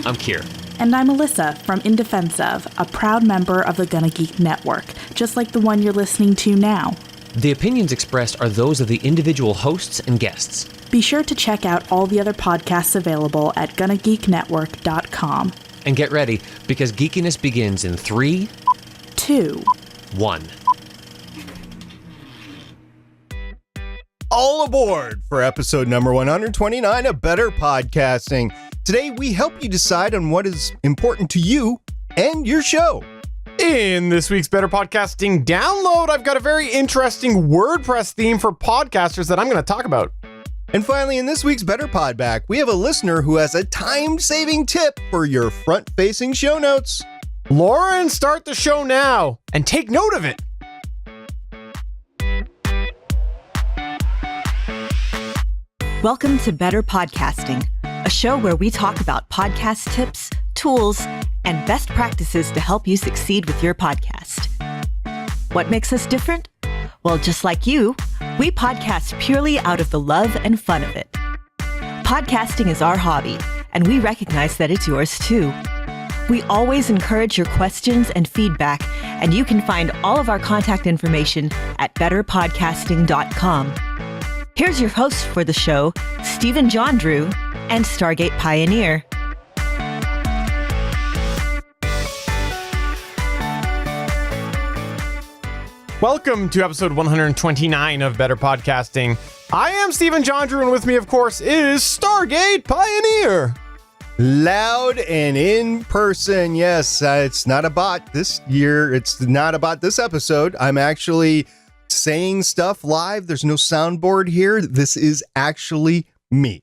I'm Kier. And I'm Alyssa from In Defense Of, a proud member of the Gonna Geek Network, just like the one you're listening to now. The opinions expressed are those of the individual hosts and guests. Be sure to check out all the other podcasts available at GonnaGeekNetwork.com. And get ready, because geekiness begins in 3, 2, 1. All aboard for episode number 129 of Better Podcasting. Today, we help you decide on what is important to you and your show. In this week's Better Podcasting download, I've got a very interesting WordPress theme for podcasters that I'm going to talk about. And finally, in this week's Better Podback, we have a listener who has a time-saving tip for your front-facing show notes. Lauren, start the show now and take note of it. Welcome to Better Podcasting, a show where we talk about podcast tips, tools, and best practices to help you succeed with your podcast. What makes us different? Well, just like you, we podcast purely out of the love and fun of it. Podcasting is our hobby, and we recognize that it's yours too. We always encourage your questions and feedback, and you can find all of our contact information at betterpodcasting.com. Here's your host for the show, Stephen John Drew and Stargate Pioneer. Welcome to episode 129 of Better Podcasting. I am Stephen John Drew, and with me, of course, is Stargate Pioneer. Loud and in person. Yes, it's not a bot this year. It's not about this episode. I'm actually saying stuff live. There's no soundboard here. This is actually me.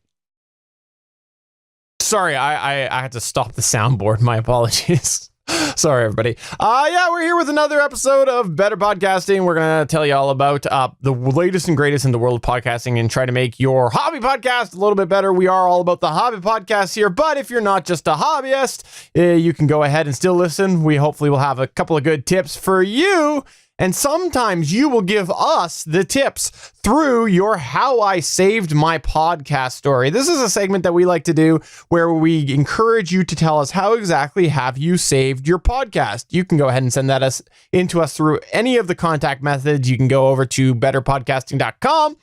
Sorry, I had to stop the soundboard. My apologies. Sorry, everybody. We're here with another episode of Better Podcasting. We're going to tell you all about the latest and greatest in the world of podcasting and try to make your hobby podcast a little bit better. We are all about the hobby podcast here, but if you're not just a hobbyist, you can go ahead and still listen. We hopefully will have a couple of good tips for you. And sometimes you will give us the tips through your How I Saved My Podcast story. This is a segment that we like to do where we encourage you to tell us how exactly have you saved your podcast. You can go ahead and send that into us through any of the contact methods. You can go over to betterpodcasting.com,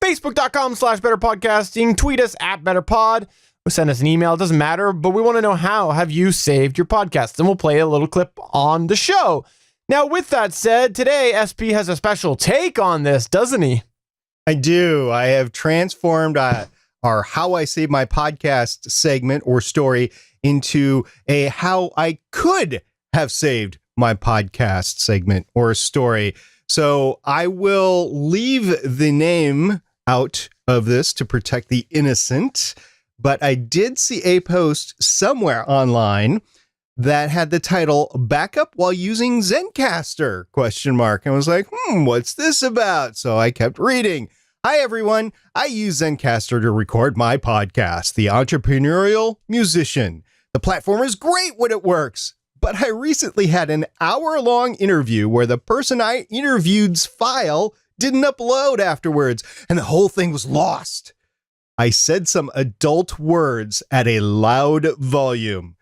facebook.com/betterpodcasting, tweet us at betterpod. Send us an email. It doesn't matter, but we want to know how have you saved your podcast. And we'll play a little clip on the show. Now, with that said, today SP has a special take on this, doesn't he? I do. I have transformed our How I Save My Podcast segment or story into a How I Could Have Saved My Podcast segment or story. So I will leave the name out of this to protect the innocent, but I did see a post somewhere online that had the title "Backup While Using Zencastr?" ? And I was like, what's this about? So I kept reading. Hi, everyone. I use Zencastr to record my podcast, The Entrepreneurial Musician. The platform is great when it works, but I recently had an hour-long interview where the person I interviewed's file didn't upload afterwards, and the whole thing was lost. I said some adult words at a loud volume.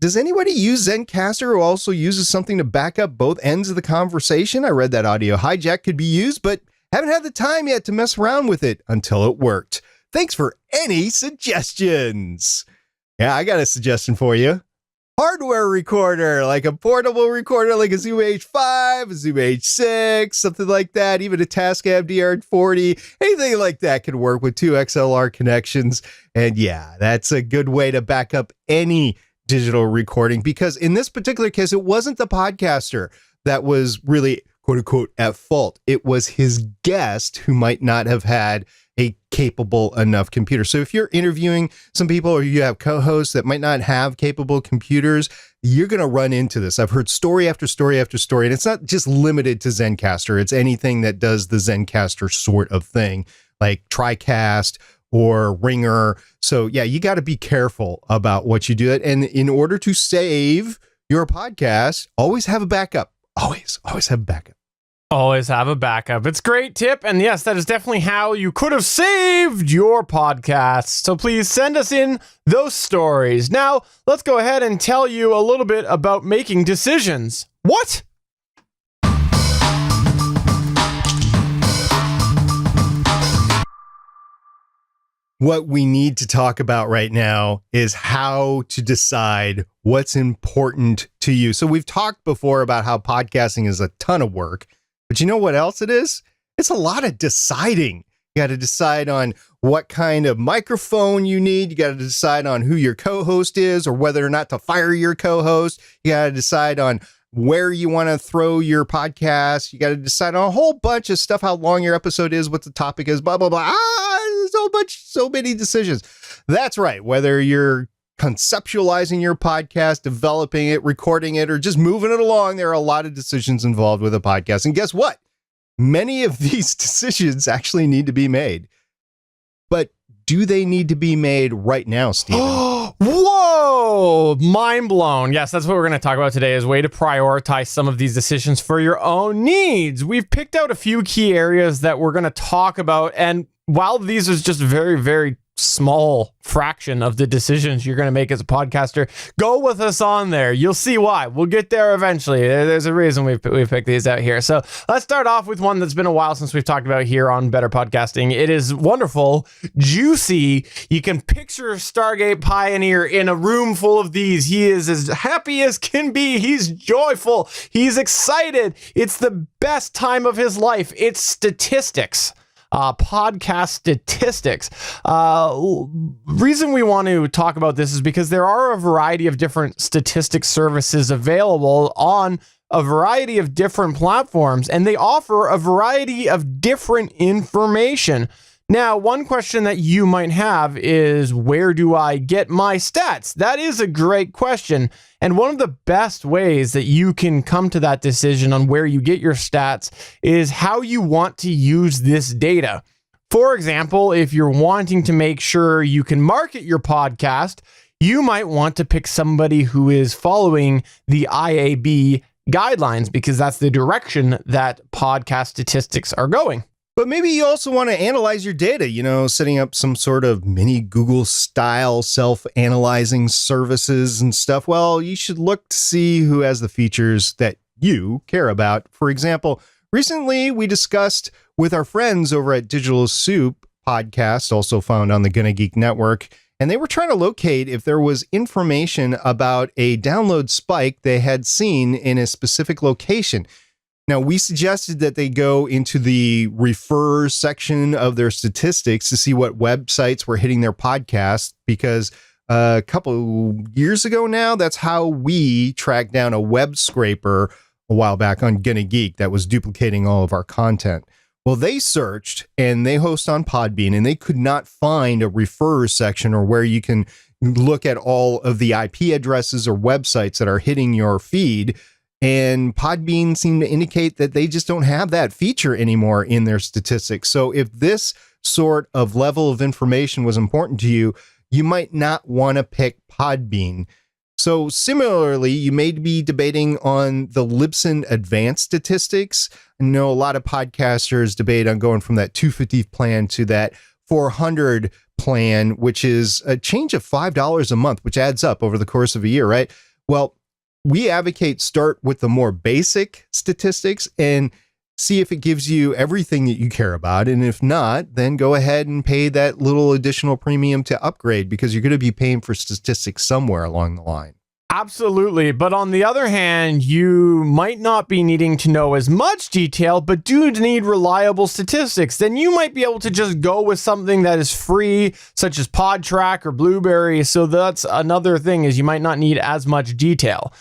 Does anybody use Zencastr who also uses something to back up both ends of the conversation? I read that audio hijack could be used, but haven't had the time yet to mess around with it until it worked. Thanks for any suggestions. Yeah, I got a suggestion for you. Hardware recorder, like a portable recorder, like a Zoom H5, a Zoom H6, something like that. Even a Tascam DR40, anything like that could work with 2 XLR connections. And yeah, that's a good way to back up any digital recording, because in this particular case, it wasn't the podcaster that was really, quote unquote, at fault. It was his guest who might not have had a capable enough computer. So if you're interviewing some people or you have co-hosts that might not have capable computers, you're going to run into this. I've heard story after story after story, and it's not just limited to Zencastr. It's anything that does the Zencastr sort of thing, like TriCast or Ringer. So yeah, you got to be careful about what you do. And in order to save your podcast, always have a backup. Always have a backup. Always have a backup. It's a great tip. And yes, that is definitely how you could have saved your podcast. So please send us in those stories. Now, let's go ahead and tell you a little bit about making decisions. What? What we need to talk about right now is how to decide what's important to you. So we've talked before about how podcasting is a ton of work, but you know what else it is? It's a lot of deciding. You got to decide on what kind of microphone you need. You got to decide on who your co-host is or whether or not to fire your co-host. You got to decide on where you want to throw your podcast. You got to decide on a whole bunch of stuff, how long your episode is, what the topic is, blah, blah, blah. So many decisions. That's right. Whether you're conceptualizing your podcast, developing it, recording it, or just moving it along, there are a lot of decisions involved with a podcast. And guess what? Many of these decisions actually need to be made. But do they need to be made right now, Stephen? Whoa! Mind blown. Yes, that's what we're going to talk about today, is way to prioritize some of these decisions for your own needs. We've picked out a few key areas that we're going to talk about, and while these are just very, very small fraction of the decisions you're going to make as a podcaster, go with us on there. You'll see why. We'll get there eventually. There's a reason we've picked these out here. So let's start off with one that's been a while since we've talked about here on Better Podcasting. It is wonderful, juicy. You can picture Stargate Pioneer in a room full of these. He is as happy as can be. He's joyful. He's excited. It's the best time of his life. It's statistics. Podcast statistics. Reason we want to talk about this is because there are a variety of different statistics services available on a variety of different platforms, and they offer a variety of different information. Now, one question that you might have is, where do I get my stats? That is a great question. And one of the best ways that you can come to that decision on where you get your stats is how you want to use this data. For example, if you're wanting to make sure you can market your podcast, you might want to pick somebody who is following the IAB guidelines, because that's the direction that podcast statistics are going. But maybe you also want to analyze your data, setting up some sort of mini Google style self-analyzing services and stuff. Well, you should look to see who has the features that you care about. For example, recently we discussed with our friends over at Digital Soup podcast, also found on the Gonna Geek Network, and they were trying to locate if there was information about a download spike they had seen in a specific location. Now, we suggested that they go into the refer section of their statistics to see what websites were hitting their podcast, because a couple years ago now, that's how we tracked down a web scraper a while back on Gonna Geek that was duplicating all of our content. Well, they searched, and they host on Podbean, and they could not find a refer section or where you can look at all of the IP addresses or websites that are hitting your feed. And Podbean seemed to indicate that they just don't have that feature anymore in their statistics. So if this sort of level of information was important to you, you might not want to pick Podbean. So similarly, you may be debating on the Libsyn Advanced Statistics. I know a lot of podcasters debate on going from that 250 plan to that 400 plan, which is a change of $5 a month, which adds up over the course of a year, right? Well, we advocate start with the more basic statistics and see if it gives you everything that you care about. And if not, then go ahead and pay that little additional premium to upgrade, because you're going to be paying for statistics somewhere along the line. Absolutely. But on the other hand, you might not be needing to know as much detail, but do need reliable statistics. Then you might be able to just go with something that is free, such as PodTrack or Blueberry. So that's another thing, is you might not need as much detail.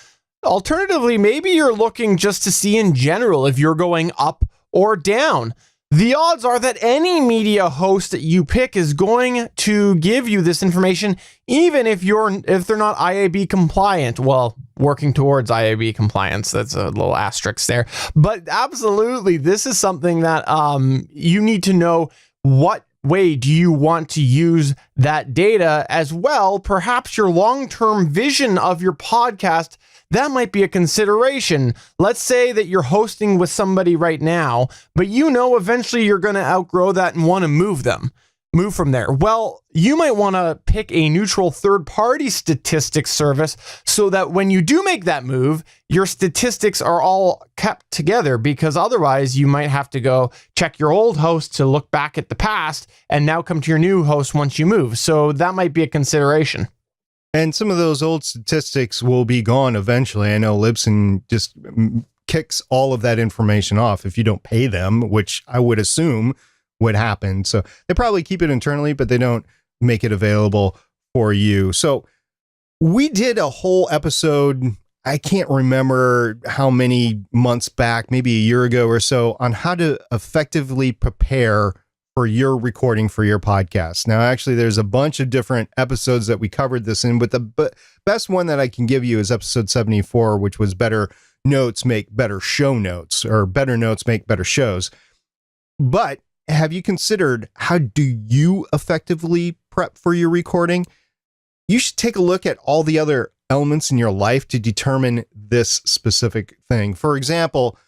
Alternatively, maybe you're looking just to see in general if you're going up or down. The odds are that any media host that you pick is going to give you this information, even if they're not IAB compliant. Well, working towards IAB compliance, that's a little asterisk there. But absolutely, this is something that you need to know. What way do you want to use that data as well? Perhaps your long-term vision of your podcast that might be a consideration. Let's say that you're hosting with somebody right now, but you know eventually you're going to outgrow that and want to move from there. Well, you might want to pick a neutral third-party statistics service so that when you do make that move, your statistics are all kept together, because otherwise you might have to go check your old host to look back at the past and now come to your new host once you move. So that might be a consideration. And some of those old statistics will be gone eventually. I know Libsyn just kicks all of that information off if you don't pay them, which I would assume would happen. So they probably keep it internally, but they don't make it available for you. So we did a whole episode, I can't remember how many months back, maybe a year ago or so, on how to effectively prepare for your recording for your podcast. Now, actually, there's a bunch of different episodes that we covered this in, but the best one that I can give you is episode 74, which was better notes make better show notes, or better notes make better shows. But have you considered, how do you effectively prep for your recording? You should take a look at all the other elements in your life to determine this specific thing. For example,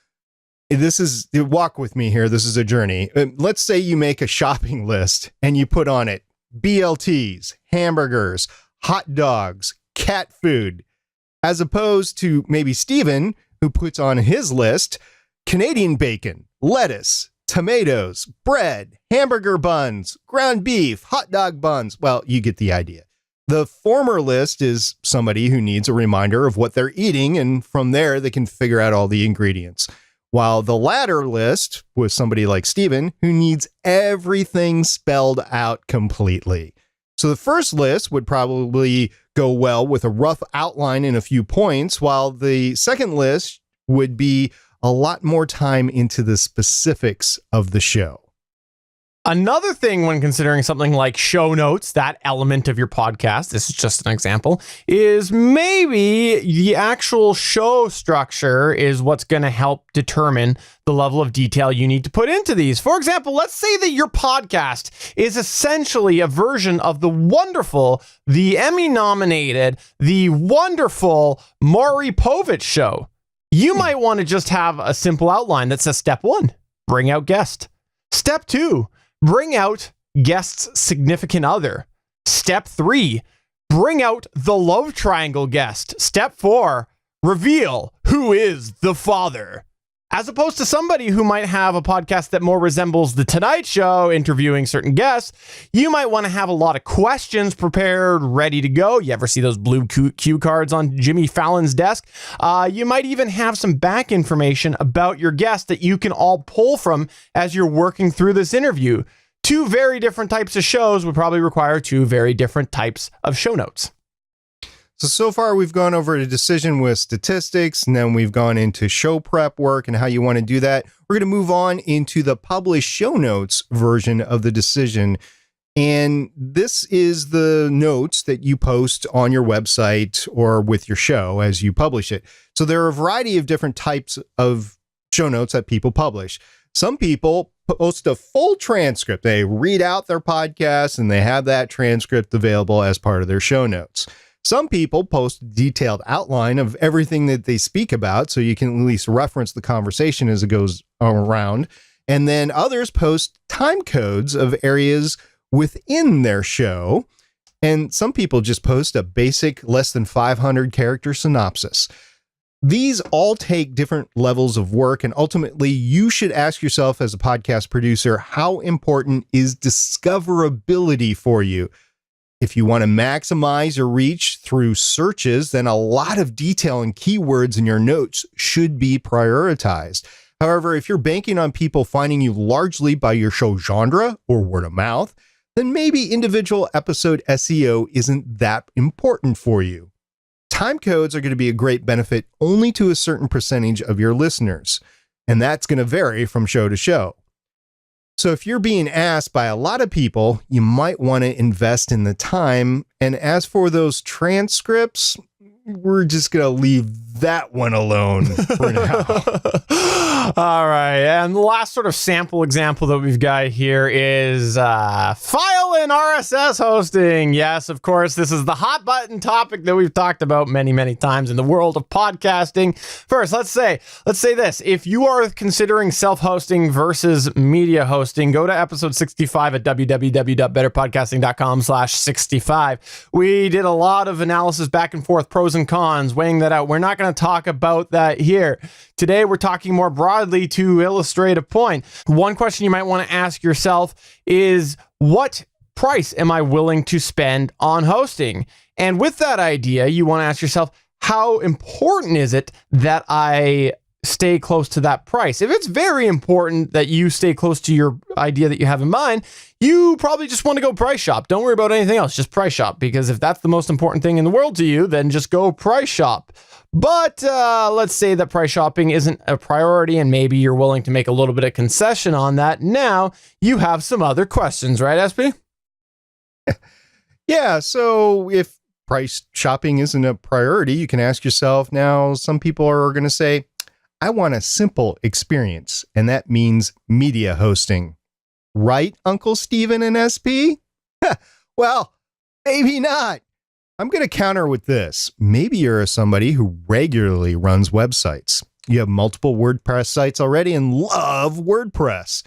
walk with me here. This is a journey. Let's say you make a shopping list and you put on it BLTs, hamburgers, hot dogs, cat food, as opposed to maybe Steven, who puts on his list Canadian bacon, lettuce, tomatoes, bread, hamburger buns, ground beef, hot dog buns. Well, you get the idea. The former list is somebody who needs a reminder of what they're eating, and from there they can figure out all the ingredients. While the latter list was somebody like Steven, who needs everything spelled out completely. So the first list would probably go well with a rough outline and a few points, while the second list would be a lot more time into the specifics of the show. Another thing when considering something like show notes, that element of your podcast, this is just an example, is maybe the actual show structure is what's going to help determine the level of detail you need to put into these. For example, let's say that your podcast is essentially a version of the wonderful, the Emmy-nominated, the wonderful Maury Povich show. You might want to just have a simple outline that says, step 1, bring out guest. Step 2, bring out guest's significant other. Step 3, bring out the love triangle guest. Step 4, reveal who is the father. As opposed to somebody who might have a podcast that more resembles The Tonight Show, interviewing certain guests, you might want to have a lot of questions prepared, ready to go. You ever see those blue cue cards on Jimmy Fallon's desk? You might even have some back information about your guest that you can all pull from as you're working through this interview. Two very different types of shows would probably require two very different types of show notes. So far we've gone over the decision with statistics, and then we've gone into show prep work and how you want to do that. We're going to move on into the published show notes version of the decision. And this is the notes that you post on your website or with your show as you publish it. So there are a variety of different types of show notes that people publish. Some people post a full transcript. They read out their podcast and they have that transcript available as part of their show notes. Some people post a detailed outline of everything that they speak about, so you can at least reference the conversation as it goes around. And then others post time codes of areas within their show. And some people just post a basic less than 500 character synopsis. These all take different levels of work, and ultimately you should ask yourself as a podcast producer, how important is discoverability for you? If you want to maximize your reach through searches, then a lot of detail and keywords in your notes should be prioritized. However, if you're banking on people finding you largely by your show genre or word of mouth, then maybe individual episode SEO isn't that important for you. Time codes are going to be a great benefit only to a certain percentage of your listeners, and that's going to vary from show to show. So if you're being asked by a lot of people, you might want to invest in the time. And as for those transcripts, we're just going to leave that one alone for now. All right. And the last sort of sample example that we've got here is file and RSS hosting. Yes, of course, this is the hot button topic that we've talked about many, many times in the world of podcasting. First, let's say this. If you are considering self-hosting versus media hosting, go to episode 65 at www.betterpodcasting.com/65. We did a lot of analysis back and forth, pros and cons, weighing that out. We're not going to talk about that here. Today, we're talking more broadly to illustrate a point. One question you might want to ask yourself is, what price am I willing to spend on hosting? And with that idea, you want to ask yourself, how important is it that I stay close to that price? If it's very important that you stay close to your idea that you have in mind, you probably just want to go price shop. Don't worry about anything else, just price shop. Because if that's the most important thing in the world to you, then just go price shop. But let's say that price shopping isn't a priority and maybe you're willing to make a little bit of concession on that. Now you have some other questions, right, SP? Yeah, so if price shopping isn't a priority, you can ask yourself now, some people are going to say, I want a simple experience, and that means media hosting. Right, Uncle Steven and SP? Well, maybe not. I'm going to counter with this. Maybe you're somebody who regularly runs websites. You have multiple WordPress sites already and love WordPress.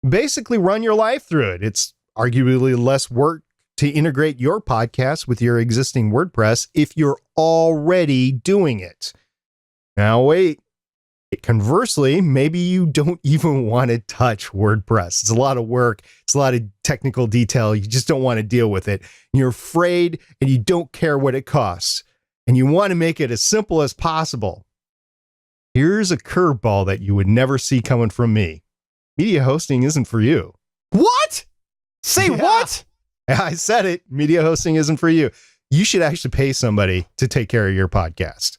Basically run your life through it. It's arguably less work to integrate your podcast with your existing WordPress if you're already doing it. Now wait. Conversely, maybe you don't even want to touch WordPress. It's a lot of work. It's a lot of technical detail. You just don't want to deal with it. You're afraid and you don't care what it costs. And you want to make it as simple as possible. Here's a curveball that you would never see coming from me. Media hosting isn't for you. What? Say what? I said it. Media hosting isn't for you. You should actually pay somebody to take care of your podcast.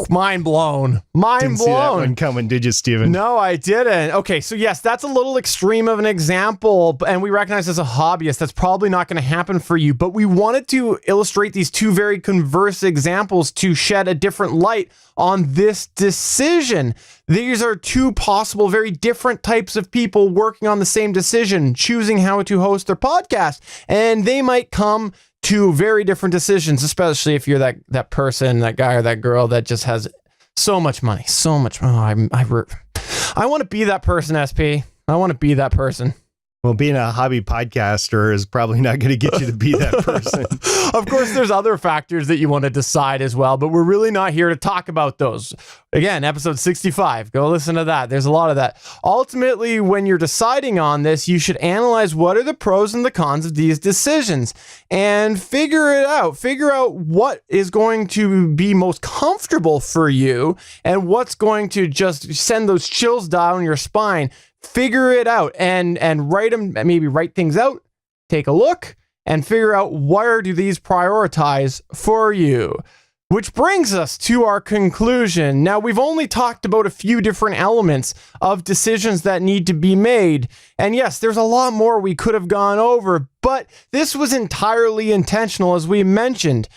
Mind blown. Didn't see that one coming, did you, Steven? No, I didn't. Okay, so yes, that's a little extreme of an example, and we recognize as a hobbyist that's probably not going to happen for you, but we wanted to illustrate these two very converse examples to shed a different light on this decision. These are two possible, very different types of people working on the same decision, choosing how to host their podcast, and they might come to very different decisions, especially if you're that person, that guy or that girl that just has so much money, so much. Oh, I want to be that person, SP. I want to be that person. Well, being a hobby podcaster is probably not going to get you to be that person. Of course, there's other factors that you want to decide as well, but we're really not here to talk about those. Again, episode 65, go listen to that. There's a lot of that. Ultimately, when you're deciding on this, you should analyze what are the pros and the cons of these decisions and figure it out. Figure out what is going to be most comfortable for you and what's going to just send those chills down your spine. Figure it out and write them, maybe write things out, take a look, and figure out where do these prioritize for you. Which brings us to our conclusion. Now, we've only talked about a few different elements of decisions that need to be made. And yes, there's a lot more we could have gone over, but this was entirely intentional, as we mentioned.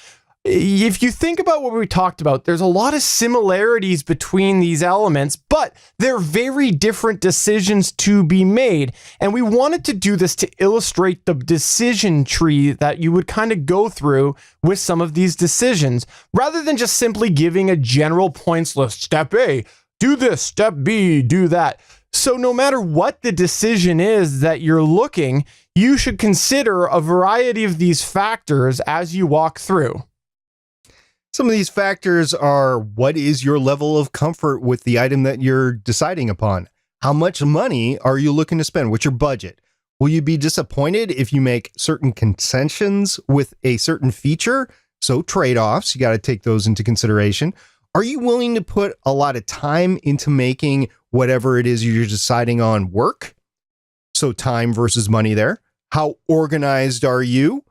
If you think about what we talked about, there's a lot of similarities between these elements, but they're very different decisions to be made. And we wanted to do this to illustrate the decision tree that you would kind of go through with some of these decisions, rather than just simply giving a general points list. Step A, do this. Step B, do that. So no matter what the decision is that you're looking, you should consider a variety of these factors as you walk through. Some of these factors are, what is your level of comfort with the item that you're deciding upon? How much money are you looking to spend? What's your budget? Will you be disappointed if you make certain concessions with a certain feature? So trade-offs, you got to take those into consideration. Are you willing to put a lot of time into making whatever it is you're deciding on work? So time versus money there. How organized are you?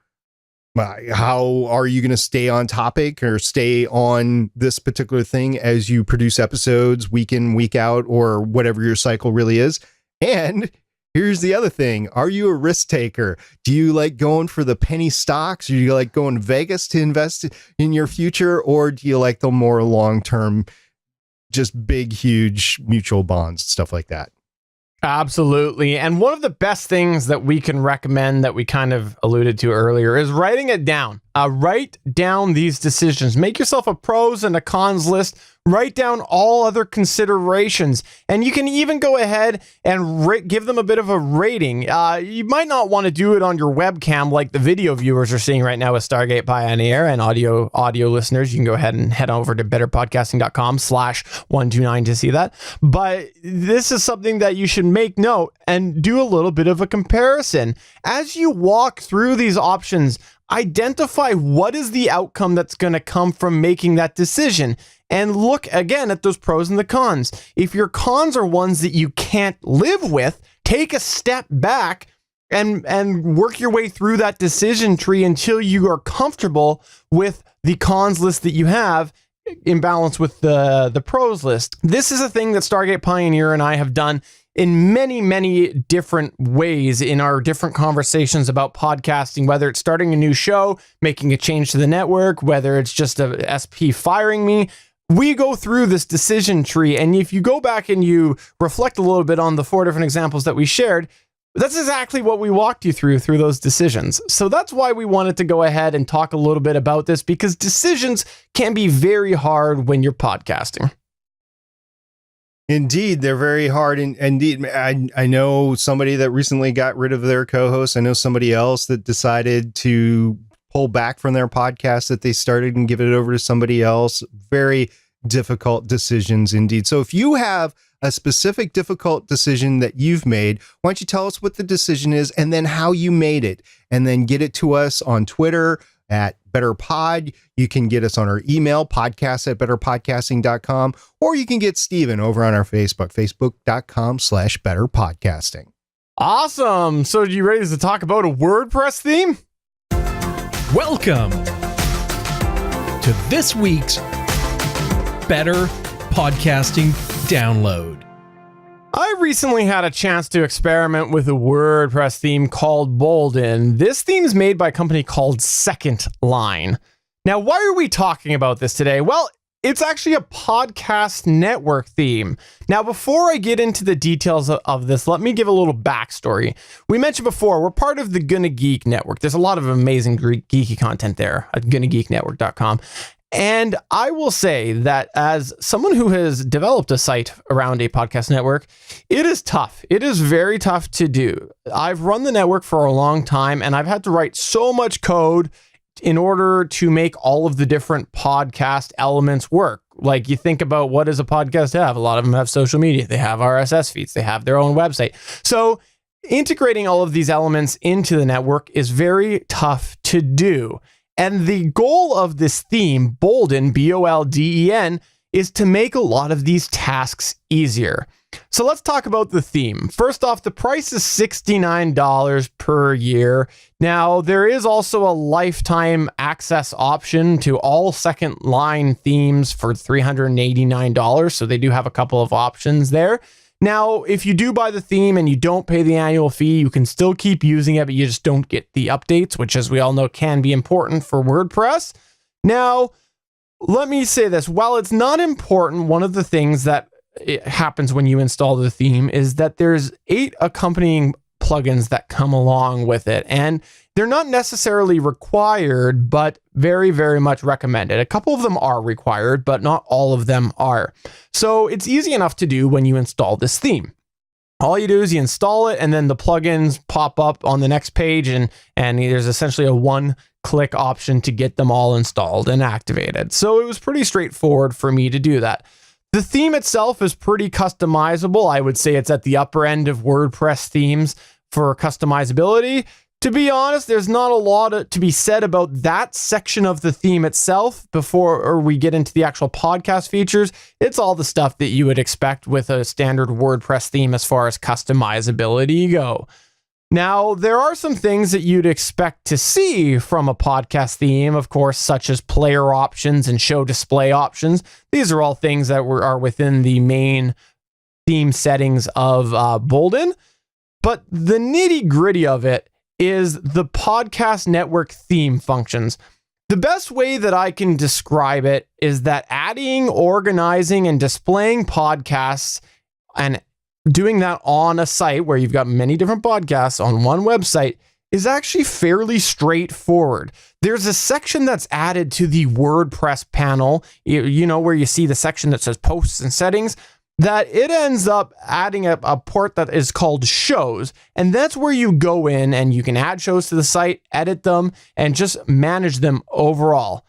How are you going to stay on topic or stay on this particular thing as you produce episodes week in, week out, or whatever your cycle really is? And here's the other thing. Are you a risk taker? Do you like going for the penny stocks? Or do you like going to Vegas to invest in your future? Or do you like the more long-term, just big, huge mutual bonds, stuff like that? Absolutely. And one of the best things that we can recommend that we kind of alluded to earlier is writing it down. Write down these decisions. Make yourself a pros and a cons list. Write down all other considerations. And you can even go ahead and give them a bit of a rating. You might not want to do it on your webcam like the video viewers are seeing right now with Stargate Pioneer, and audio listeners. You can go ahead and head over to betterpodcasting.com/129 to see that. But this is something that you should make note and do a little bit of a comparison. As you walk through these options, identify what is the outcome that's going to come from making that decision. And look again at those pros and the cons. If your cons are ones that you can't live with, take a step back and work your way through that decision tree until you are comfortable with the cons list that you have in balance with the pros list. This is a thing that Stargate Pioneer and I have done in many, many different ways in our different conversations about podcasting, whether it's starting a new show, making a change to the network, whether it's just a SP firing me. We go through this decision tree, and if you go back and you reflect a little bit on the 4 different examples that we shared, that's exactly what we walked you through those decisions. So that's why we wanted to go ahead and talk a little bit about this, because decisions can be very hard when you're podcasting. Indeed, they're very hard. And indeed, I know somebody that recently got rid of their co-host. I know somebody else that decided to pull back from their podcast that they started and give it over to somebody else. Very difficult decisions indeed. So if you have a specific difficult decision that you've made, why don't you tell us what the decision is and then how you made it, and then get it to us on Twitter at BetterPod. You can get us on our email, podcast@betterpodcasting.com, or you can get Steven over on our Facebook, facebook.com/betterpodcasting. Awesome. So are you ready to talk about a WordPress theme? Welcome to this week's Better Podcasting Download. I recently had a chance to experiment with a WordPress theme called Bolden. This theme is made by a company called Second Line. Now, why are we talking about this today? Well, it's actually a podcast network theme. Now, before I get into the details of this, let me give a little backstory. We mentioned before, we're part of the Gonna Geek Network. There's a lot of amazing geeky content there at GonnaGeekNetwork.com. And I will say that as someone who has developed a site around a podcast network, it is tough. It is very tough to do. I've run the network for a long time, and I've had to write so much code in order to make all of the different podcast elements work. Like, you think about, what does a podcast have? A lot of them have social media. They have RSS feeds. They have their own website. So integrating all of these elements into the network is very tough to do. And the goal of this theme, Bolden, Bolden, is to make a lot of these tasks easier. So let's talk about the theme. First off, the price is $69 per year. Now, there is also a lifetime access option to all Second Line themes for $389. So they do have a couple of options there. Now, if you do buy the theme and you don't pay the annual fee, you can still keep using it, but you just don't get the updates, which, as we all know, can be important for WordPress. Now, let me say this. While it's not important, one of the things that happens when you install the theme is that there's 8 accompanying plugins that come along with it. And they're not necessarily required, but very, very much recommended. A couple of them are required, but not all of them are. So it's easy enough to do when you install this theme. All you do is you install it, and then the plugins pop up on the next page, and there's essentially a one-click option to get them all installed and activated. So it was pretty straightforward for me to do that. The theme itself is pretty customizable. I would say it's at the upper end of WordPress themes for customizability. To be honest, there's not a lot to be said about that section of the theme itself before we get into the actual podcast features. It's all the stuff that you would expect with a standard WordPress theme as far as customizability go. Now, there are some things that you'd expect to see from a podcast theme, of course, such as player options and show display options. These are all things that are within the main theme settings of Bolden. But the nitty gritty of it is the podcast network theme functions. The best way that I can describe it is that adding, organizing, and displaying podcasts and doing that on a site where you've got many different podcasts on one website is actually fairly straightforward. There's a section that's added to the WordPress panel, you know, where you see the section that says posts and settings, that it ends up adding a port that is called shows. And that's where you go in and you can add shows to the site, edit them, and just manage them overall.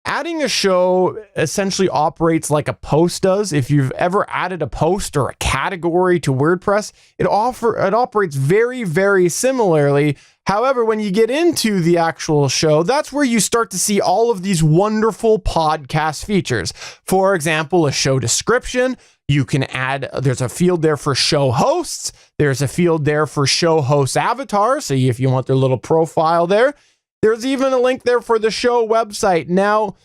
Adding a show essentially operates like a post does. If you've ever added a post or a category to WordPress, it operates very, very similarly. However, when you get into the actual show, that's where you start to see all of these wonderful podcast features. For example, a show description. You can add, there's a field there for show hosts. There's a field there for show host avatars. So if you want their little profile there, there's even a link there for the show website. Now,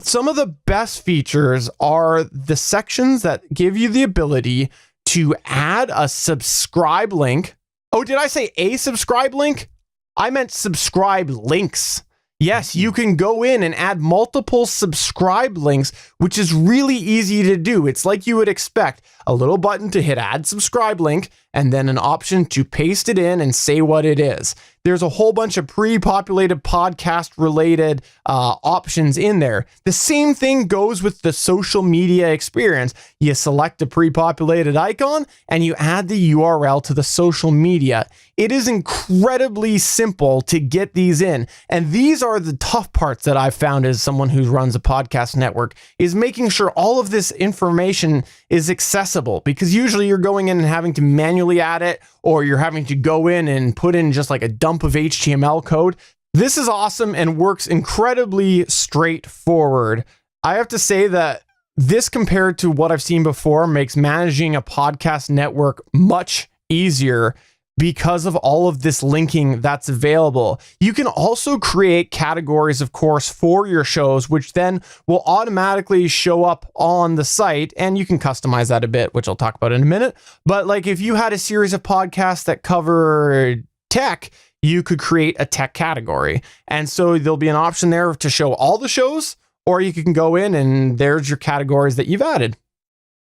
some of the best features are the sections that give you the ability to add a subscribe link. Oh, did I say a subscribe link? I meant subscribe links. Yes, you can go in and add multiple subscribe links, which is really easy to do. It's like you would expect a little button to hit add subscribe link and then an option to paste it in and say what it is. There's a whole bunch of pre-populated podcast related options in there. The same thing goes with the social media experience. You select a pre-populated icon and you add the URL to the social media. It is incredibly simple to get these in. And these are the tough parts that I've found as someone who runs a podcast network, is making sure all of this information is accessible, because usually you're going in and having to manually add it, or you're having to go in and put in just like a dump of HTML code. This is awesome and works incredibly straightforward. I have to say that this, compared to what I've seen before, makes managing a podcast network much easier because of all of this linking that's available. You can also create categories, of course, for your shows, which then will automatically show up on the site, and you can customize that a bit, which I'll talk about in a minute. But like if you had a series of podcasts that cover tech, you could create a tech category. And so there'll be an option there to show all the shows, or you can go in and there's your categories that you've added.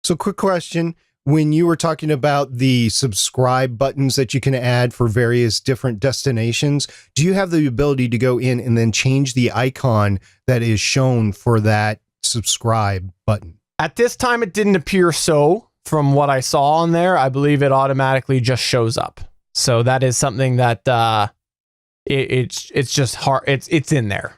So quick question. When you were talking about the subscribe buttons that you can add for various different destinations, do you have the ability to go in and then change the icon that is shown for that subscribe button? At this time, it didn't appear so. From what I saw on there, I believe it automatically just shows up. So that is something that it's just hard. It's in there.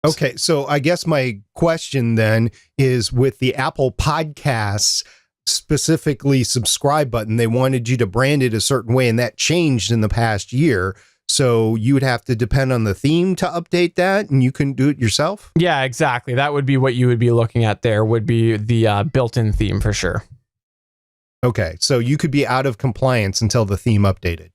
Okay, so I guess my question then is, with the Apple Podcasts specifically subscribe button, they wanted you to brand it a certain way, and that changed in the past year. So you would have to depend on the theme to update that, and you couldn't do it yourself? Yeah, exactly. That would be what you would be looking at there, would be the built-in theme for sure. Okay, so you could be out of compliance until the theme updated.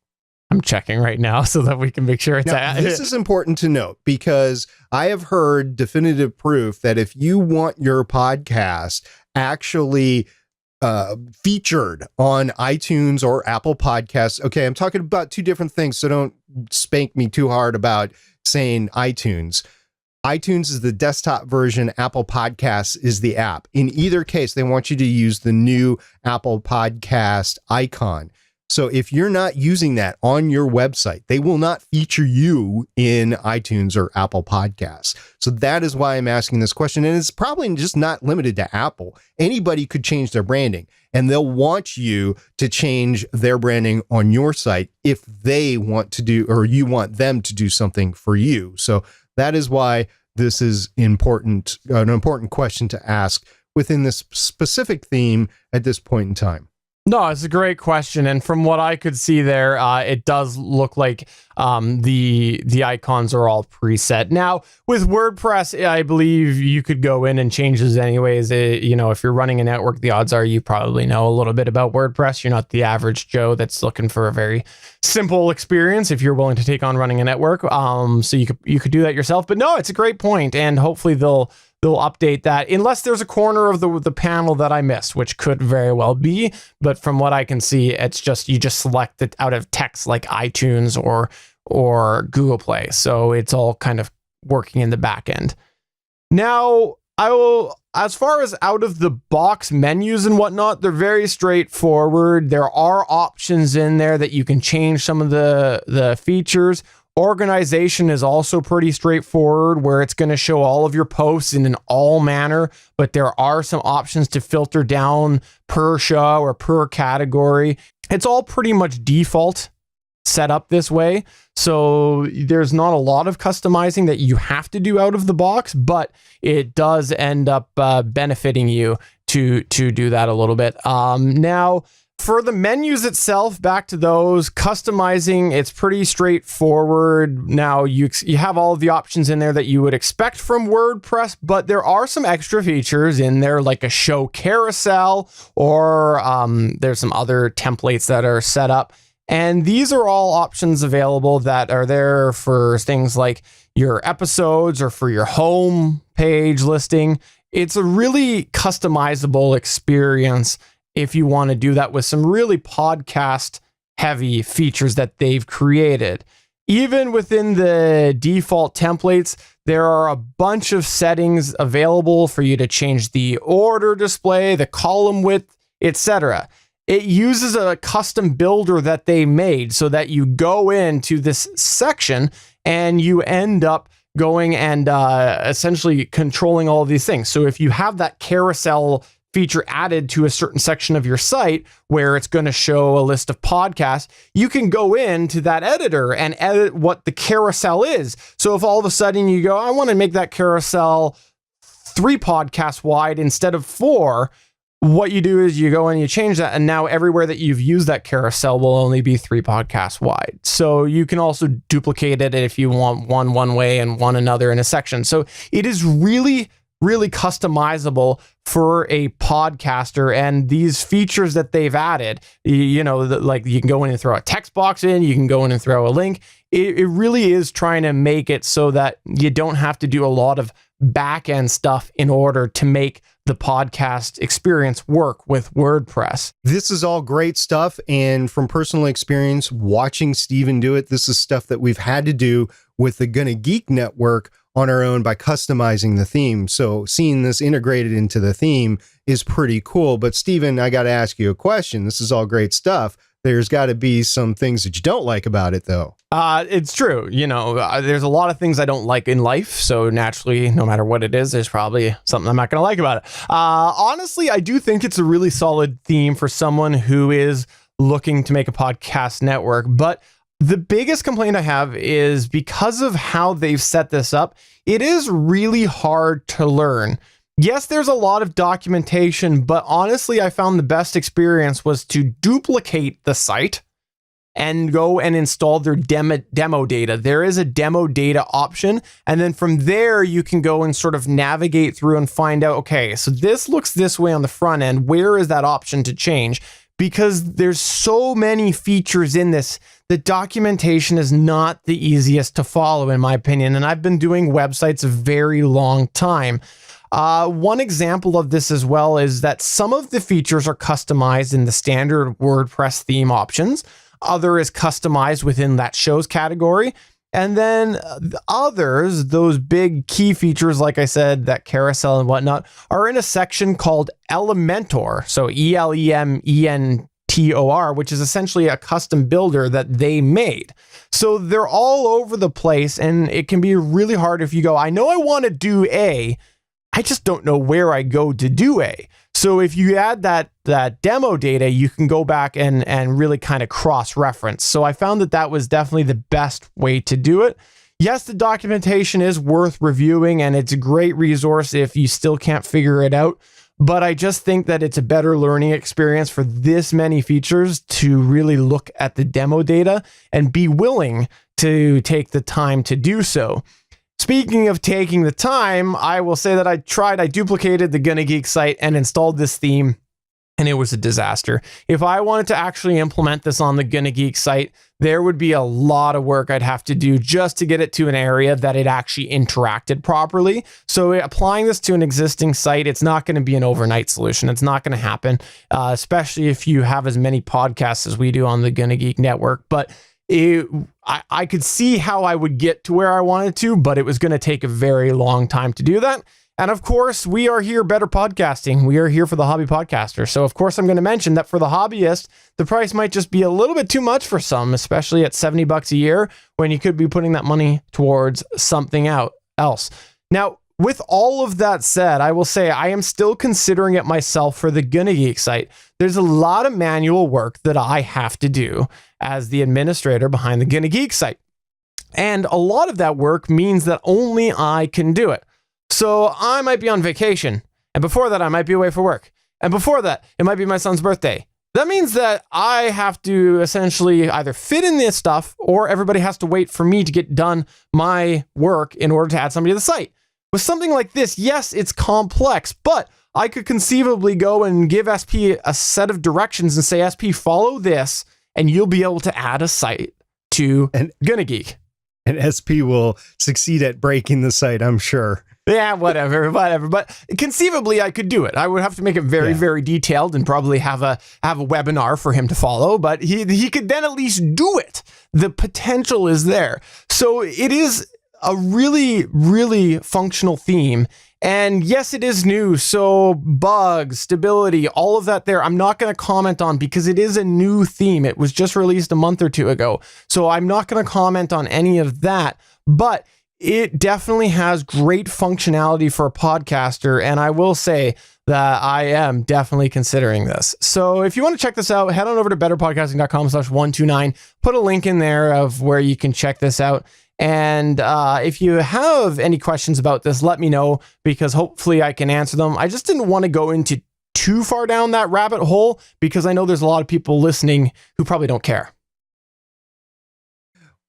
I'm checking right now so that we can make sure it's now, this is important to note, because I have heard definitive proof that if you want your podcast actually featured on iTunes or Apple Podcasts. Okay, I'm talking about two different things, so don't spank me too hard about saying iTunes. iTunes is the desktop version. Apple Podcasts is the app. In either case, they want you to use the new Apple Podcast icon. So if you're not using that on your website, they will not feature you in iTunes or Apple Podcasts. So that is why I'm asking this question. And it's probably just not limited to Apple. Anybody could change their branding, and they'll want you to change their branding on your site if they want to do, or you want them to do something for you. So that is why this is important, an important question to ask within this specific theme at this point in time. No, it's a great question, and from what I could see there, it does look like the icons are all preset. Now, with WordPress, I believe you could go in and change those anyways. You know, if you're running a network, the odds are you probably know a little bit about WordPress. You're not the average Joe that's looking for a very simple experience if you're willing to take on running a network. So you could do that yourself. But no, it's a great point, and hopefully they'll they'll update that, unless there's a corner of the panel that I missed, which could very well be. But from what I can see, it's just you just select it out of text like iTunes or Google Play. So it's all kind of working in the back end. Now, as far as out of the box menus and whatnot, they're very straightforward. There are options in there that you can change some of the features. Organization is also pretty straightforward, where it's going to show all of your posts in an all manner, but there are some options to filter down per show or per category. It's all pretty much default set up this way. So there's not a lot of customizing that you have to do out of the box, but it does end up benefiting you to do that a little bit. Now, for the menus itself, back to those, customizing, it's pretty straightforward. Now, you have all of the options in there that you would expect from WordPress, but there are some extra features in there, like a show carousel, or there's some other templates that are set up. And these are all options available that are there for things like your episodes or for your home page listing. It's a really customizable experience if you want to do that with some really podcast heavy features that they've created. Even within the default templates, there are a bunch of settings available for you to change the order display, the column width, etc. It uses a custom builder that they made so that you go into this section and you end up going and essentially controlling all of these things. So if you have that carousel feature added to a certain section of your site where it's going to show a list of podcasts, you can go into that editor and edit what the carousel is. So if all of a sudden you go, I want to make that carousel 3 podcasts wide instead of 4, what you do is you go and you change that, and now everywhere that you've used that carousel will only be 3 podcasts wide. So you can also duplicate it if you want one way and one another in a section. So it is really, really customizable for a podcaster, and these features that they've added, like you can go in and throw a text box in, you can go in and throw a link. It really is trying to make it so that you don't have to do a lot of back end stuff in order to make the podcast experience work with WordPress. This is all great stuff. And from personal experience, watching Steven do it, this is stuff that we've had to do with the Gonna Geek Network on our own by customizing the theme. So seeing this integrated into the theme is pretty cool. But Steven, I got to ask you a question. This is all great stuff. There's got to be some things that you don't like about it, though. It's true. There's a lot of things I don't like in life. So naturally, no matter what it is, there's probably something I'm not going to like about it. Honestly, I do think it's a really solid theme for someone who is looking to make a podcast network. But the biggest complaint I have is because of how they've set this up, it is really hard to learn. Yes, there's a lot of documentation, but honestly, I found the best experience was to duplicate the site and go and install their demo data. There is a demo data option. And then from there, you can go and sort of navigate through and find out, okay, so this looks this way on the front end. Where is that option to change? Because there's so many features in this, the documentation is not the easiest to follow, in my opinion. And I've been doing websites a very long time. One example of this as well is that some of the features are customized in the standard WordPress theme options. Other is customized within that shows category. And then the others, those big key features, like I said, that carousel and whatnot, are in a section called Elementor. So Elementor, which is essentially a custom builder that they made. So they're all over the place, and it can be really hard if you go, I know I want to do A, I just don't know where I go to do A. So if you add that demo data, you can go back and really kind of cross-reference. So I found that was definitely the best way to do it. Yes, the documentation is worth reviewing, and it's a great resource if you still can't figure it out. But I just think that it's a better learning experience for this many features to really look at the demo data and be willing to take the time to do so. Speaking of taking the time, I will say that I duplicated the Gonna Geek site and installed this theme. and it was a disaster. If I wanted to actually implement this on the Gonna Geek site, there would be a lot of work I'd have to do just to get it to an area that it actually interacted properly. So applying this to an existing site, it's not going to be an overnight solution. It's not going to happen, especially if you have as many podcasts as we do on the Gonna Geek network. But I could see how I would get to where I wanted to, but it was going to take a very long time to do that. And of course, we are here, Better Podcasting. We are here for the hobby podcaster. So of course, I'm going to mention that for the hobbyist, the price might just be a little bit too much for some, especially at $70 a year, when you could be putting that money towards something else. Now, with all of that said, I will say I am still considering it myself for the Gonna Geek site. There's a lot of manual work that I have to do as the administrator behind the Gonna Geek site. And a lot of that work means that only I can do it. So I might be on vacation, and before that I might be away for work, and before that it might be my son's birthday. That means that I have to essentially either fit in this stuff, or everybody has to wait for me to get done my work in order to add somebody to the site. With something like this, yes, it's complex, but I could conceivably go and give SP a set of directions and say, SP, follow this, and you'll be able to add a site to Gonna Geek. And SP will succeed at breaking the site, I'm sure. Yeah, whatever. But conceivably, I could do it. I would have to make it very, very detailed and probably have a webinar for him to follow. But he could then at least do it. The potential is there. So it is a really, really functional theme. And yes, it is new. So bugs, stability, all of that there, I'm not going to comment on because it is a new theme. It was just released a month or two ago. So I'm not going to comment on any of that. But it definitely has great functionality for a podcaster, and I will say that I am definitely considering this. So if you want to check this out, head on over to betterpodcasting.com/129. Put a link in there of where you can check this out. And if you have any questions about this, let me know, because hopefully I can answer them. I just didn't want to go into too far down that rabbit hole because I know there's a lot of people listening who probably don't care.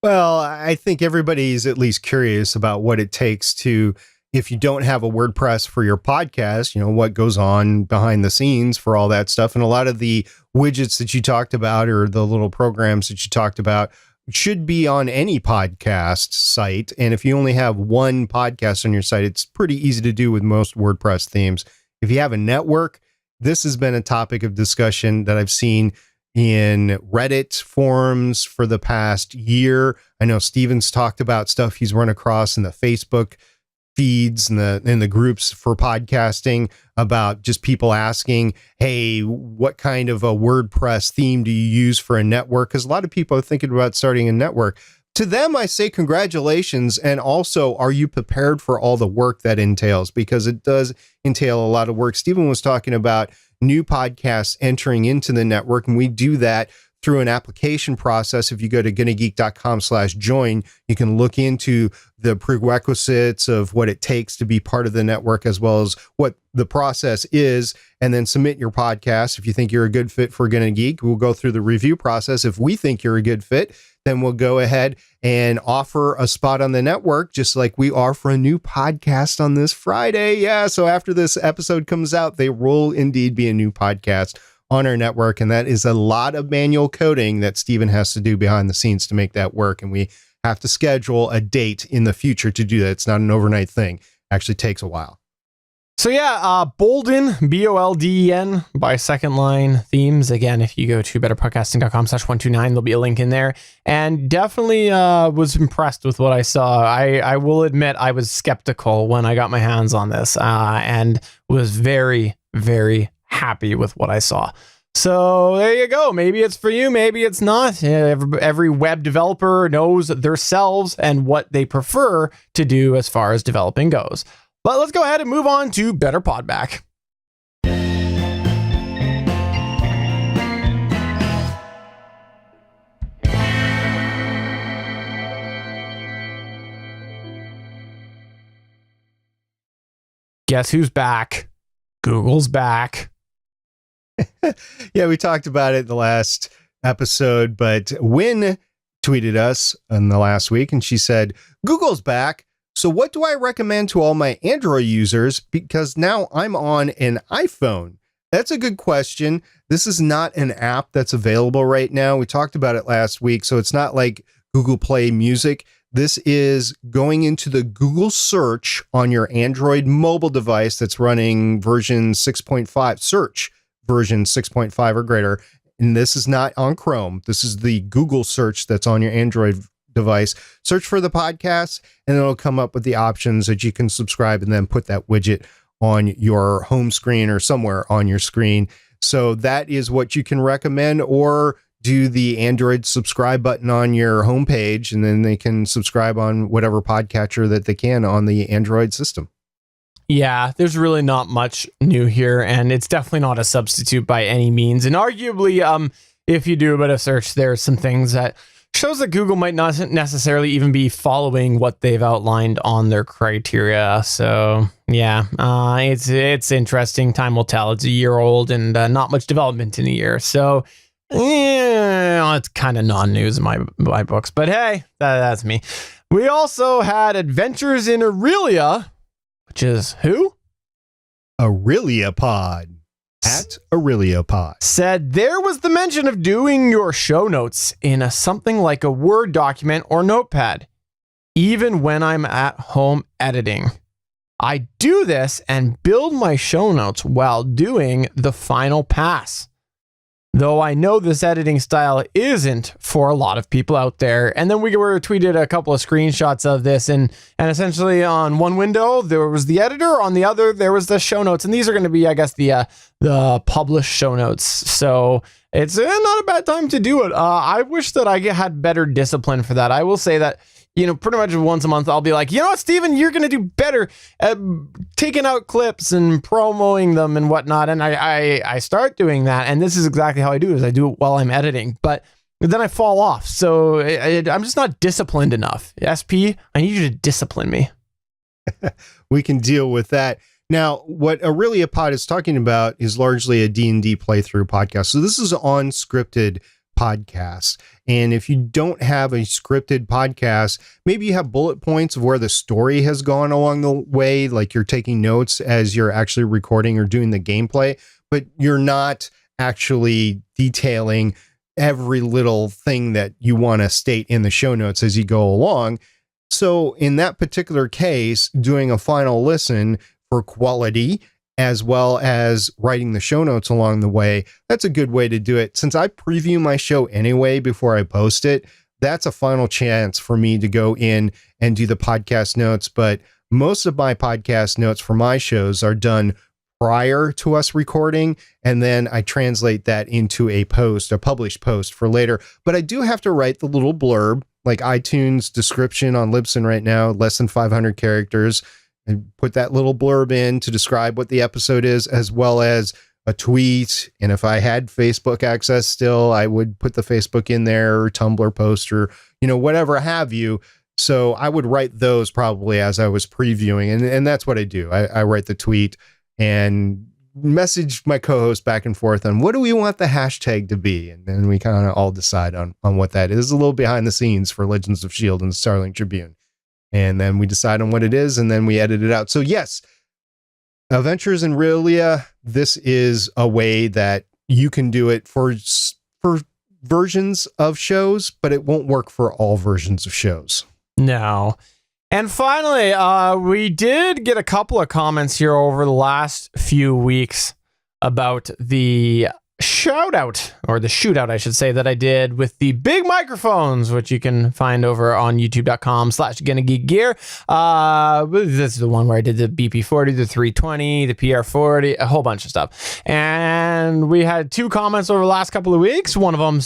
Well, I think everybody's at least curious about what it takes to, if you don't have a WordPress for your podcast, you know, what goes on behind the scenes for all that stuff. And a lot of the widgets that you talked about, or the little programs that you talked about, should be on any podcast site. And if you only have one podcast on your site, it's pretty easy to do with most WordPress themes. If you have a network, this has been a topic of discussion that I've seen in Reddit forums for the past year. I know Steven's talked about stuff he's run across in the Facebook feeds and in the groups for podcasting about just people asking, hey, what kind of a WordPress theme do you use for a network? Because a lot of people are thinking about starting a network. To them, I say congratulations. And also, are you prepared for all the work that entails? Because it does entail a lot of work. Steven was talking about new podcasts entering into the network, and we do that through an application process. If you go to gonnageek.com/join, you can look into the prerequisites of what it takes to be part of the network, as well as what the process is, and then submit your podcast. If you think you're a good fit for Gonna Geek, we'll go through the review process. If we think you're a good fit, then we'll go ahead and offer a spot on the network, just like we are for a new podcast on this Friday. Yeah, so after this episode comes out, there will indeed be a new podcast on our network, and that is a lot of manual coding that Steven has to do behind the scenes to make that work, and we have to schedule a date in the future to do that. It's not an overnight thing. It actually takes a while. So yeah, Bolden, Bolden by Second Line Themes. Again, if you go to betterpodcasting.com/129, there'll be a link in there. And definitely was impressed with what I saw. I will admit I was skeptical when I got my hands on this and was very, very happy with what I saw. So there you go. Maybe it's for you. Maybe it's not. Every web developer knows themselves and what they prefer to do as far as developing goes. But let's go ahead and move on to Better Podback. Guess who's back? Google's back. Yeah, we talked about it the last episode, but Wynn tweeted us in the last week, and she said, Google's back. So what do I recommend to all my Android users? Because now I'm on an iPhone. That's a good question. This is not an app that's available right now. We talked about it last week, so it's not like Google Play Music. This is going into the Google search on your Android mobile device that's running version 6.5, search version 6.5 or greater. And this is not on Chrome. This is the Google search that's on your Android device. Search for the podcast, and it'll come up with the options that you can subscribe and then put that widget on your home screen or somewhere on your screen. So that is what you can recommend, or do the Android subscribe button on your homepage, and then they can subscribe on whatever podcatcher that they can on the Android system. Yeah, there's really not much new here, and it's definitely not a substitute by any means. And arguably, if you do a bit of search, there's some things that shows that Google might not necessarily even be following what they've outlined on their criteria. So yeah, it's interesting. Time will tell. It's a year old, and not much development in a year. So yeah, it's kind of non-news in my books. But hey, that's me. We also had Adventures in Aurelia, which is who? AureliaPod. At AureliaPod. Said there was the mention of doing your show notes in something like a Word document or notepad, even when I'm at home editing. I do this and build my show notes while doing the final pass. Though I know this editing style isn't for a lot of people out there. And then we were tweeted a couple of screenshots of this, and essentially on one window there was the editor, on the other there was the show notes, and these are going to be, I guess, the published show notes. So it's not a bad time to do it. I wish that I had better discipline for that. I will say that, pretty much once a month, I'll be like, you know what, Steven, you're going to do better at taking out clips and promoting them and whatnot. And I start doing that. And this is exactly how I do it, is I do it while I'm editing. But then I fall off. So I'm just not disciplined enough. SP, I need you to discipline me. We can deal with that. Now, what AureliaPod is talking about is largely a D&D playthrough podcast. So this is unscripted podcast. And if you don't have a scripted podcast, maybe you have bullet points of where the story has gone along the way, like you're taking notes as you're actually recording or doing the gameplay, but you're not actually detailing every little thing that you want to state in the show notes as you go along. So in that particular case, doing a final listen for quality, as well as writing the show notes along the way, that's a good way to do it. Since I preview my show anyway before I post it, that's a final chance for me to go in and do the podcast notes. But most of my podcast notes for my shows are done prior to us recording, and then I translate that into a published post for later. But I do have to write the little blurb, like iTunes description on Libsyn right now, less than 500 characters. And put that little blurb in to describe what the episode is, as well as a tweet. And if I had Facebook access still, I would put the Facebook in there, or Tumblr post, or, whatever have you. So I would write those probably as I was previewing. And that's what I do. I write the tweet and message my co-host back and forth on what do we want the hashtag to be. And then we kind of all decide on what that is. A little behind the scenes for Legends of S.H.I.E.L.D. and the Starling Tribune. And then we decide on what it is, and then we edit it out. So yes, Adventures in Aurelia, this is a way that you can do it for versions of shows, but it won't work for all versions of shows. No. And finally, we did get a couple of comments here over the last few weeks about the shootout, I should say, that I did with the big microphones, which you can find over on youtube.com/GonnaGeekGear. This is the one where I did the BP40, the 320, the PR40, a whole bunch of stuff. And we had two comments over the last couple of weeks. One of them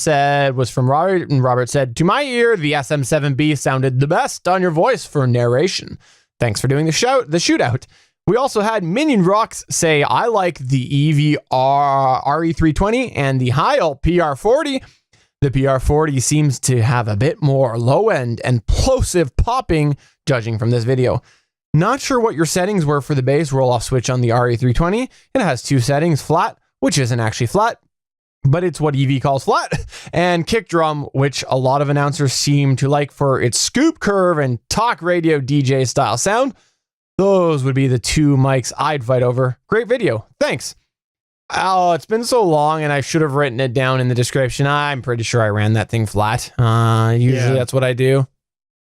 was from Robert, and Robert said, "To my ear, the SM7B sounded the best on your voice for narration. Thanks for doing the shootout." We also had Minion Rocks say, "I like the EV RE320 and the Heil PR40. The PR40 seems to have a bit more low-end and plosive popping, judging from this video. Not sure what your settings were for the bass roll-off switch on the RE320. It has two settings, flat, which isn't actually flat, but it's what EV calls flat, and kick drum, which a lot of announcers seem to like for its scoop curve and talk radio DJ style sound. Those would be the two mics I'd fight over. Great video. Thanks." Oh, it's been so long, and I should have written it down in the description. I'm pretty sure I ran that thing flat. Usually that's what I do.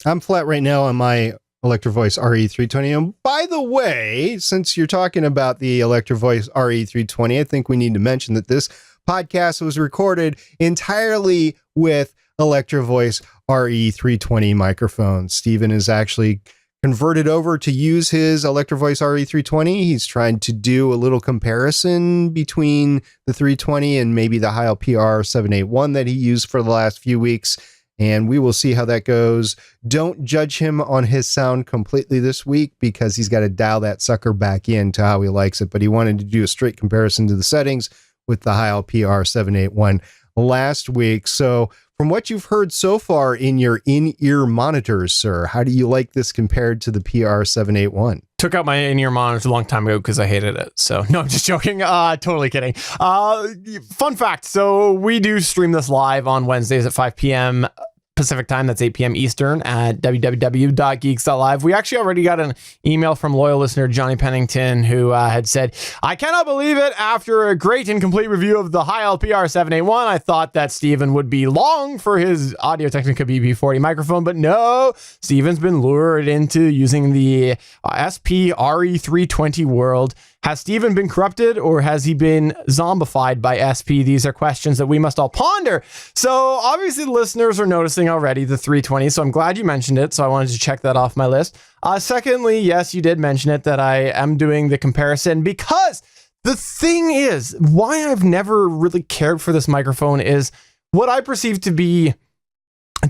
I'm flat right now on my Electro Voice RE320. And by the way, since you're talking about the Electro Voice RE320, I think we need to mention that this podcast was recorded entirely with Electro Voice RE320 microphones. Steven is actually converted over to use his Electro Voice RE320. He's trying to do a little comparison between the 320 and maybe the Heil PR781 that he used for the last few weeks. And we will see how that goes. Don't judge him on his sound completely this week because he's got to dial that sucker back in to how he likes it. But he wanted to do a straight comparison to the settings with the Heil PR781 last week. So from what you've heard so far in your in-ear monitors, sir, how do you like this compared to the PR781? Took out my in-ear monitor a long time ago because I hated it. So no, I'm just joking. Totally kidding. Fun fact. So we do stream this live on Wednesdays at 5 p.m. Pacific time. That's 8 p.m. Eastern at www.geeks.live. We actually already got an email from loyal listener Johnny Pennington who had said, I cannot believe it. After a great and complete review of the Heil PR781, I thought that Steven would be long for his Audio-Technica BP40 microphone, but no, Steven's been lured into using the SP RE320 world. Has Steven been corrupted or has he been zombified by SP? These are questions that we must all ponder. So obviously the listeners are noticing already the 320. So I'm glad you mentioned it. So I wanted to check that off my list. Secondly, yes, you did mention it that I am doing the comparison because the thing is why I've never really cared for this microphone is what I perceive to be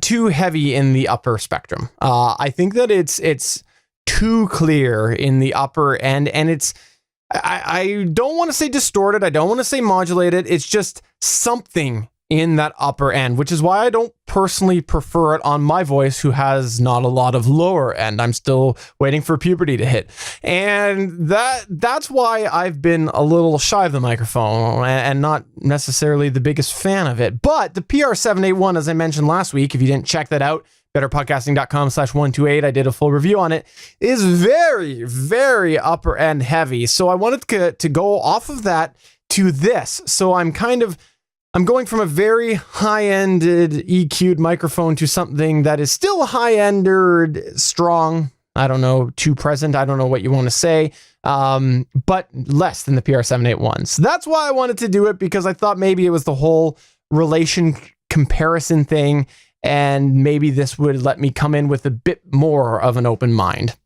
too heavy in the upper spectrum. I think that it's too clear in the upper end and it's, I don't want to say distorted. I don't want to say modulated. It's just something in that upper end, which is why I don't personally prefer it on my voice, who has not a lot of lower end. I'm still waiting for puberty to hit. And that's why I've been a little shy of the microphone and not necessarily the biggest fan of it. But the PR781, as I mentioned last week, if you didn't check that out, betterpodcasting.com/128. I did a full review on it. Is very, very upper end heavy. So I wanted to go off of that to this. So I'm going from a very high-ended EQ'd microphone to something that is still high-ended, strong. I don't know, too present. I don't know what you want to say, but less than the PR781. So that's why I wanted to do it because I thought maybe it was the whole relation comparison thing. And maybe this would let me come in with a bit more of an open mind.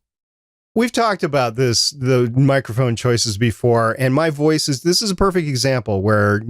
We've talked about the microphone choices before, and my voice this is a perfect example where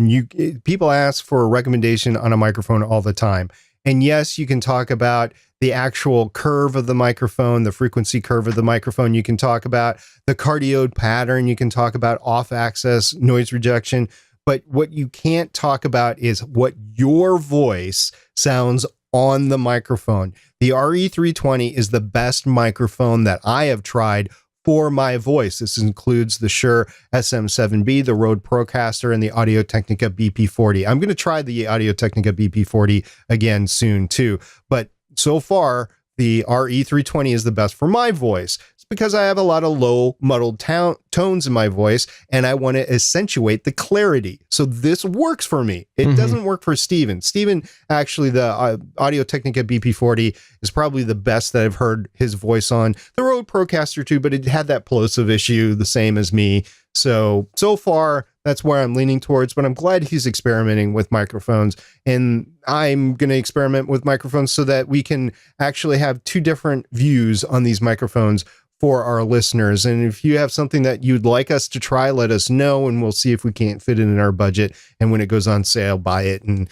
people ask for a recommendation on a microphone all the time. And yes, you can talk about the actual curve of the microphone, the frequency curve of the microphone. You can talk about the cardioid pattern. You can talk about off-axis noise rejection. But what you can't talk about is what your voice sounds on the microphone. The RE320 is the best microphone that I have tried for my voice. This includes the Shure SM7B, the Rode Procaster, and the Audio-Technica BP40. I'm going to try the Audio-Technica BP40 again soon too. But so far, the RE320 is the best for my voice. It's because I have a lot of low muddled tones in my voice and I want to accentuate the clarity. So this works for me. It doesn't work for Steven. Steven, actually, the Audio-Technica BP40 is probably the best that I've heard his voice on. The Rode Procaster too, but it had that plosive issue, the same as me. So far, that's where I'm leaning towards, but I'm glad he's experimenting with microphones, and I'm going to experiment with microphones so that we can actually have two different views on these microphones for our listeners. And if you have something that you'd like us to try, let us know, and we'll see if we can't fit it in our budget. And when it goes on sale, buy it. And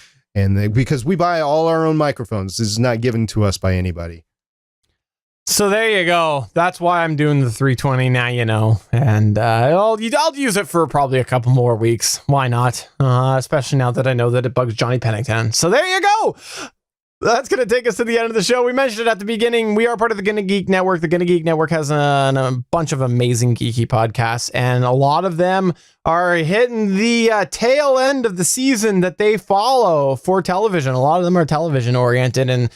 because we buy all our own microphones, this is not given to us by anybody. So there you go. That's why I'm doing the 320 now, you know, and I'll use it for probably a couple more weeks. Why not? Especially now that I know that it bugs Johnny Pennington. So there you go. That's going to take us to the end of the show. We mentioned it at the beginning. We are part of the Gonna Geek Network. The Gonna Geek Network has a bunch of amazing geeky podcasts, and a lot of them are hitting the tail end of the season that they follow for television. A lot of them are television oriented, and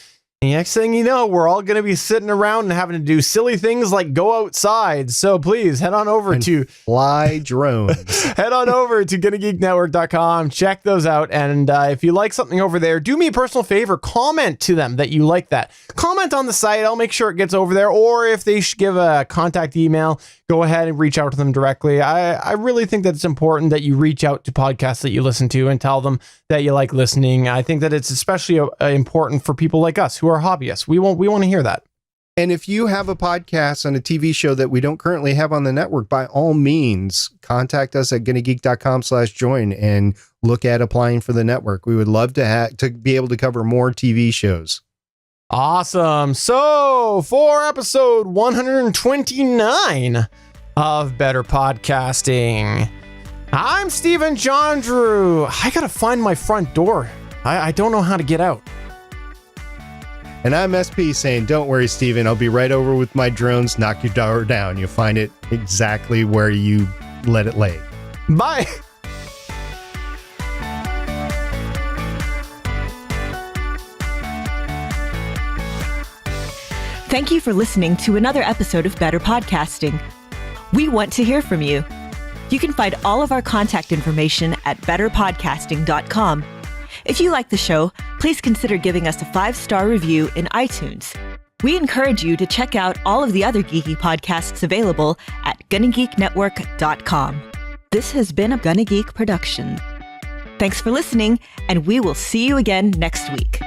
And next thing you know, we're all going to be sitting around and having to do silly things like go outside. So please head on over to fly drones. Head on over to GonnaGeekNetwork.com. Check those out. And if you like something over there, do me a personal favor. Comment to them that you like that. Comment on the site. I'll make sure it gets over there. Or if they should give a contact email, go ahead and reach out to them directly. I really think that it's important that you reach out to podcasts that you listen to and tell them that you like listening. I think that it's especially important for people like us who are hobbyists. We want to hear that. And if you have a podcast and a TV show that we don't currently have on the network, by all means, contact us at GonnaGeek.com/join and look at applying for the network. We would love to be able to cover more TV shows. Awesome. So for episode 129 of Better Podcasting, I'm Stephen John Drew. I got to find my front door. I don't know how to get out. And I'm SP saying, don't worry, Steven. I'll be right over with my drones. Knock your door down. You'll find it exactly where you let it lay. Bye. Thank you for listening to another episode of Better Podcasting. We want to hear from you. You can find all of our contact information at betterpodcasting.com. If you like the show, please consider giving us a 5-star review in iTunes. We encourage you to check out all of the other geeky podcasts available at GonnaGeekNetwork.com. This has been a Gonna Geek production. Thanks for listening, and we will see you again next week.